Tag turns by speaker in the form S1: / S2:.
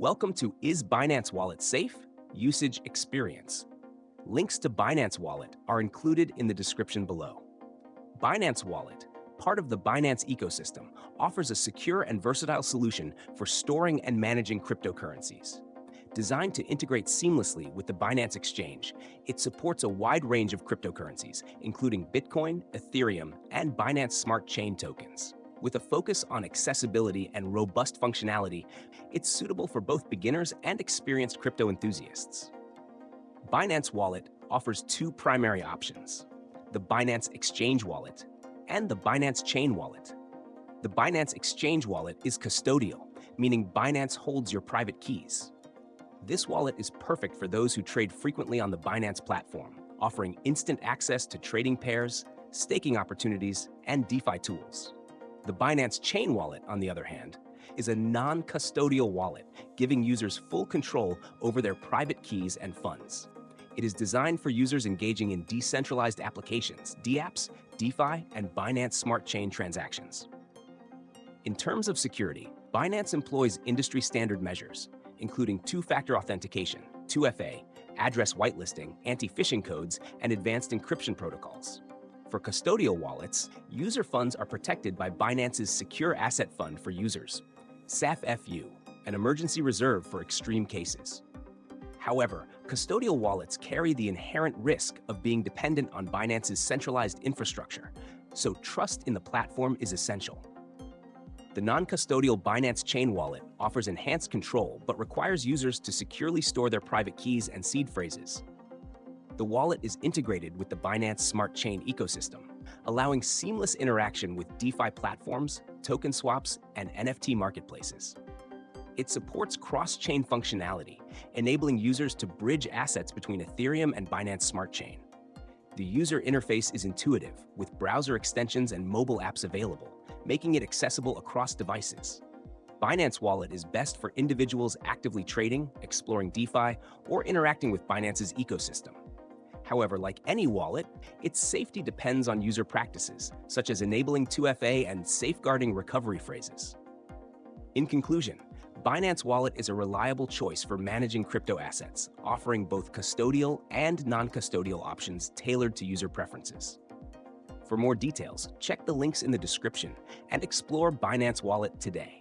S1: Welcome to Is Binance Wallet Safe? Usage Experience. Links to Binance Wallet are included in the description below. Binance Wallet, part of the Binance ecosystem, offers a secure and versatile solution for storing and managing cryptocurrencies. Designed to integrate seamlessly with the Binance exchange, it supports a wide range of cryptocurrencies, including Bitcoin, Ethereum, and Binance Smart Chain tokens. With a focus on accessibility and robust functionality, it's suitable for both beginners and experienced crypto enthusiasts. Binance Wallet offers two primary options: the Binance Exchange Wallet and the Binance Chain Wallet. The Binance Exchange Wallet is custodial, meaning Binance holds your private keys. This wallet is perfect for those who trade frequently on the Binance platform, offering instant access to trading pairs, staking opportunities, and DeFi tools. The Binance Chain Wallet, on the other hand, is a non-custodial wallet, giving users full control over their private keys and funds. It is designed for users engaging in decentralized applications, DApps, DeFi, and Binance Smart Chain transactions. In terms of security, Binance employs industry-standard measures, including two-factor authentication, 2FA, address whitelisting, anti-phishing codes, and advanced encryption protocols. For custodial wallets, user funds are protected by Binance's Secure Asset Fund for Users, SAFFU, an emergency reserve for extreme cases. However, custodial wallets carry the inherent risk of being dependent on Binance's centralized infrastructure, so trust in the platform is essential. The non-custodial Binance Chain Wallet offers enhanced control but requires users to securely store their private keys and seed phrases. The wallet is integrated with the Binance Smart Chain ecosystem, allowing seamless interaction with DeFi platforms, token swaps, and NFT marketplaces. It supports cross-chain functionality, enabling users to bridge assets between Ethereum and Binance Smart Chain. The user interface is intuitive, with browser extensions and mobile apps available, making it accessible across devices. Binance Wallet is best for individuals actively trading, exploring DeFi, or interacting with Binance's ecosystem. However, like any wallet, its safety depends on user practices, such as enabling 2FA and safeguarding recovery phrases. In conclusion, Binance Wallet is a reliable choice for managing crypto assets, offering both custodial and non-custodial options tailored to user preferences. For more details, check the links in the description and explore Binance Wallet today.